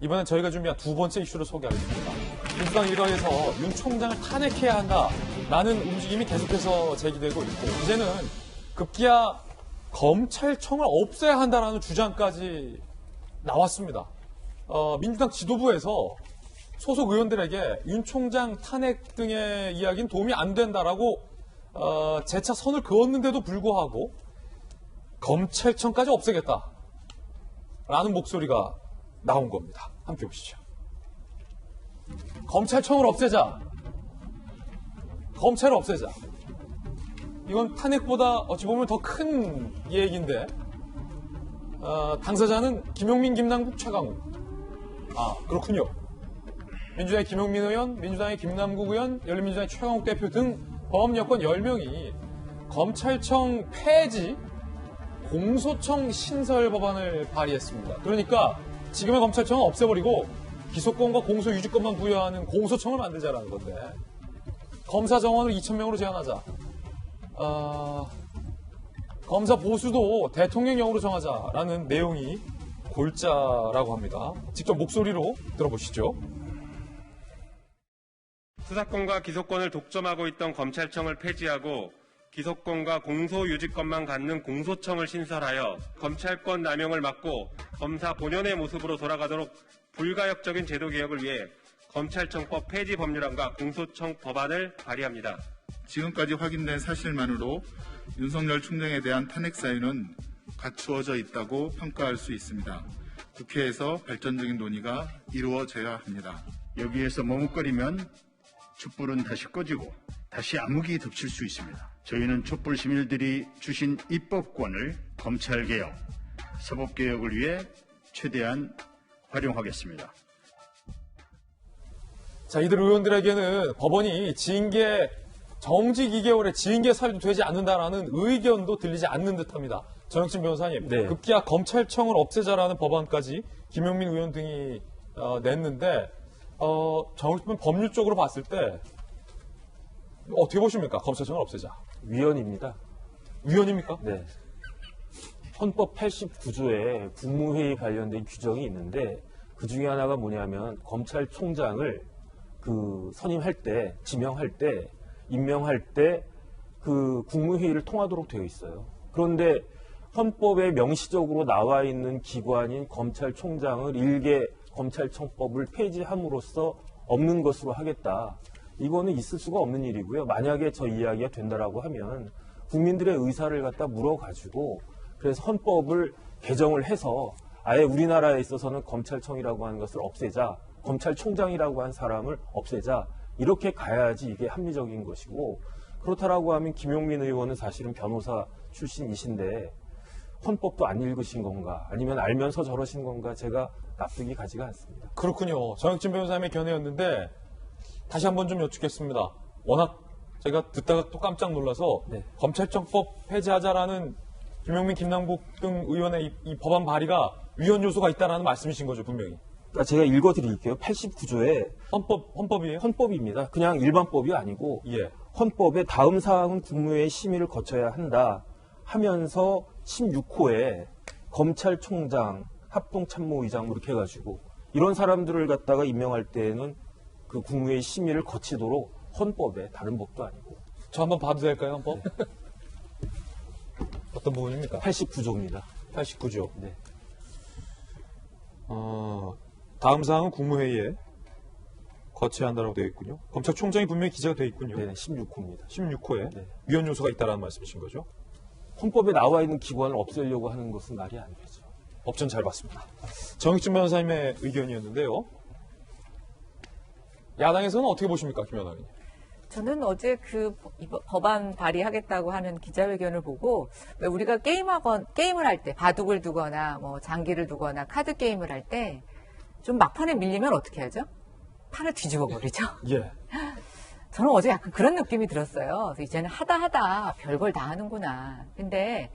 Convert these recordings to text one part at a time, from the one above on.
이번엔 저희가 준비한 두 번째 이슈를 소개하겠습니다. 민주당 일각에서 윤 총장을 탄핵해야 한다라는 움직임이 계속해서 제기되고 있고 이제는 급기야 검찰청을 없애야 한다라는 주장까지 나왔습니다. 민주당 지도부에서 소속 의원들에게 윤 총장 탄핵 등의 이야기는 도움이 안 된다라고 재차 선을 그었는데도 불구하고 검찰청까지 없애겠다라는 목소리가 나온 겁니다. 함께 보시죠. 검찰청을 없애자. 검찰을 없애자. 이건 탄핵보다 어찌 보면 더 큰 얘기인데 당사자는 김용민, 김남국, 최강욱. 아, 그렇군요. 민주당의 김용민 의원, 민주당의 김남국 의원, 열린민주당의 최강욱 대표 등 범 여권 10명이 검찰청 폐지 공소청 신설 법안을 발의했습니다. 그러니까 지금의 검찰청은 없애버리고 기소권과 공소유지권만 부여하는 공소청을 만들자라는 건데 검사 정원을 2,000명으로 제한하자. 검사 보수도 대통령령으로 정하자라는 내용이 골자라고 합니다. 직접 목소리로 들어보시죠. 수사권과 기소권을 독점하고 있던 검찰청을 폐지하고 기소권과 공소유지권만 갖는 공소청을 신설하여 검찰권 남용을 막고 검사 본연의 모습으로 돌아가도록 불가역적인 제도 개혁을 위해 검찰청법 폐지 법률안과 공소청 법안을 발의합니다. 지금까지 확인된 사실만으로 윤석열 총장에 대한 탄핵 사유는 갖추어져 있다고 평가할 수 있습니다. 국회에서 발전적인 논의가 이루어져야 합니다. 여기에서 머뭇거리면 촛불은 다시 꺼지고 다시 암흑이 덮칠 수 있습니다. 저희는 촛불 시민들이 주신 입법권을 검찰개혁, 사법개혁을 위해 최대한 활용하겠습니다. 자, 이들 의원들에게는 법원이 징계 정직 2개월에 징계 사유도 되지 않는다라는 의견도 들리지 않는 듯합니다. 전혁진 변호사님, 네. 급기야 검찰청을 없애자라는 법안까지 김용민 의원 등이 냈는데 정혁진 법률적으로 봤을 때 어떻게 보십니까? 검찰청을 없애자. 위헌입니다. 위헌입니까? 네. 헌법 89조에 국무회의 관련된 규정이 있는데 그 중에 하나가 뭐냐면 검찰총장을 선임할 때, 지명할 때, 임명할 때 그 국무회의를 통하도록 되어 있어요. 그런데 헌법에 명시적으로 나와 있는 기관인 검찰총장을 일개 검찰청법을 폐지함으로써 없는 것으로 하겠다. 이거는 있을 수가 없는 일이고요. 만약에 저 이야기가 된다라고 하면 국민들의 의사를 갖다 물어가지고 그래서 헌법을 개정을 해서 아예 우리나라에 있어서는 검찰청이라고 하는 것을 없애자, 검찰총장이라고 한 사람을 없애자, 이렇게 가야지 이게 합리적인 것이고, 그렇다라고 하면 김용민 의원은 사실은 변호사 출신이신데 헌법도 안 읽으신 건가, 아니면 알면서 저러신 건가, 제가 납득이 가지가 않습니다. 그렇군요. 정혁진 변호사님의 견해였는데 다시 한번 좀 여쭙겠습니다. 워낙 제가 듣다가 또 깜짝 놀라서 네. 검찰청법 폐지하자라는 김용민, 김남국 등 의원의 이 법안 발의가 위헌 요소가 있다라는 말씀이신 거죠, 분명히. 그러니까 제가 읽어드릴게요. 89조에 헌법이에요? 헌법입니다. 그냥 일반법이 아니고 예. 헌법의 다음 사항은 국무회의 심의를 거쳐야 한다 하면서 16호에 검찰총장, 합동참모의장 이렇게 해가지고 이런 사람들을 갖다가 임명할 때에는 그 국무회의 심의를 거치도록 헌법에, 다른 법도 아니고. 저 한번 봐도 될까요, 헌법? 어떤 부분입니까? 89조입니다. 89조. 네. 다음 사항은 국무회의에 거쳐야 한다고 되어 있군요. 검찰총장이 분명히 기재가 되어 있군요. 네, 16호입니다. 16호에 네. 위헌 요소가 있다라는 말씀이신 거죠? 헌법에 나와 있는 기관을 없애려고 하는 것은 말이 안 되죠. 법전 잘 봤습니다. 정익준 변호사님의 의견이었는데요. 야당에서는 어떻게 보십니까, 김 변호사님? 저는 어제 그 법안 발의하겠다고 하는 기자회견을 보고, 왜 우리가 게임을 할 때, 바둑을 두거나, 뭐, 장기를 두거나, 카드 게임을 할 때, 좀 막판에 밀리면 어떻게 하죠? 판을 뒤집어 버리죠? 예. 저는 어제 약간 그런 느낌이 들었어요. 그래서 이제는 하다 별걸 다 하는구나. 근데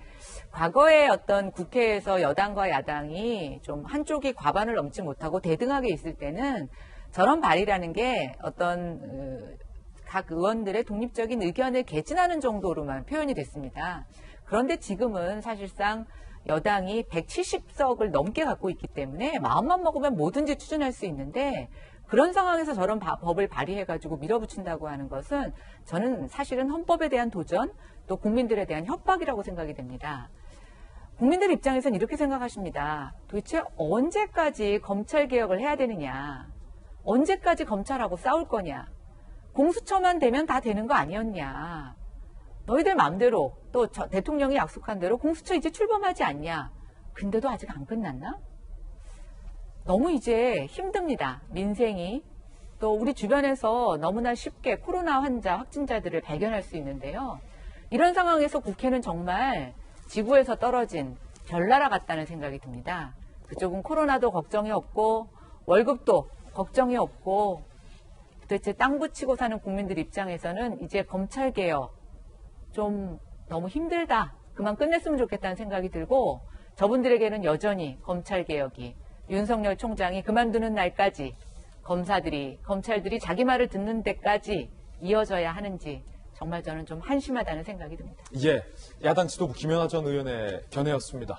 과거에 어떤 국회에서 여당과 야당이 좀 한쪽이 과반을 넘지 못하고 대등하게 있을 때는 저런 발의라는 게 어떤 각 의원들의 독립적인 의견을 개진하는 정도로만 표현이 됐습니다. 그런데 지금은 사실상 여당이 170석을 넘게 갖고 있기 때문에 마음만 먹으면 뭐든지 추진할 수 있는데 그런 상황에서 저런 법을 발의해가지고 밀어붙인다고 하는 것은 저는 사실은 헌법에 대한 도전 또 국민들에 대한 협박이라고 생각이 됩니다. 국민들 입장에서는 이렇게 생각하십니다. 도대체 언제까지 검찰개혁을 해야 되느냐. 언제까지 검찰하고 싸울 거냐. 공수처만 되면 다 되는 거 아니었냐. 너희들 마음대로 또 대통령이 약속한 대로 공수처 이제 출범하지 않냐. 근데도 아직 안 끝났나? 너무 이제 힘듭니다. 민생이. 또 우리 주변에서 너무나 쉽게 코로나 환자, 확진자들을 발견할 수 있는데요. 이런 상황에서 국회는 정말 지구에서 떨어진 별나라 같다는 생각이 듭니다. 그쪽은 코로나도 걱정이 없고 월급도 걱정이 없고 도대체 땅 붙이고 사는 국민들 입장에서는 이제 검찰개혁 좀 너무 힘들다. 그만 끝냈으면 좋겠다는 생각이 들고 저분들에게는 여전히 검찰개혁이 윤석열 총장이 그만두는 날까지 검찰들이 자기 말을 듣는 데까지 이어져야 하는지 정말 저는 좀 한심하다는 생각이 듭니다. 예, 야당 지도부 김연아 전 의원의 견해였습니다.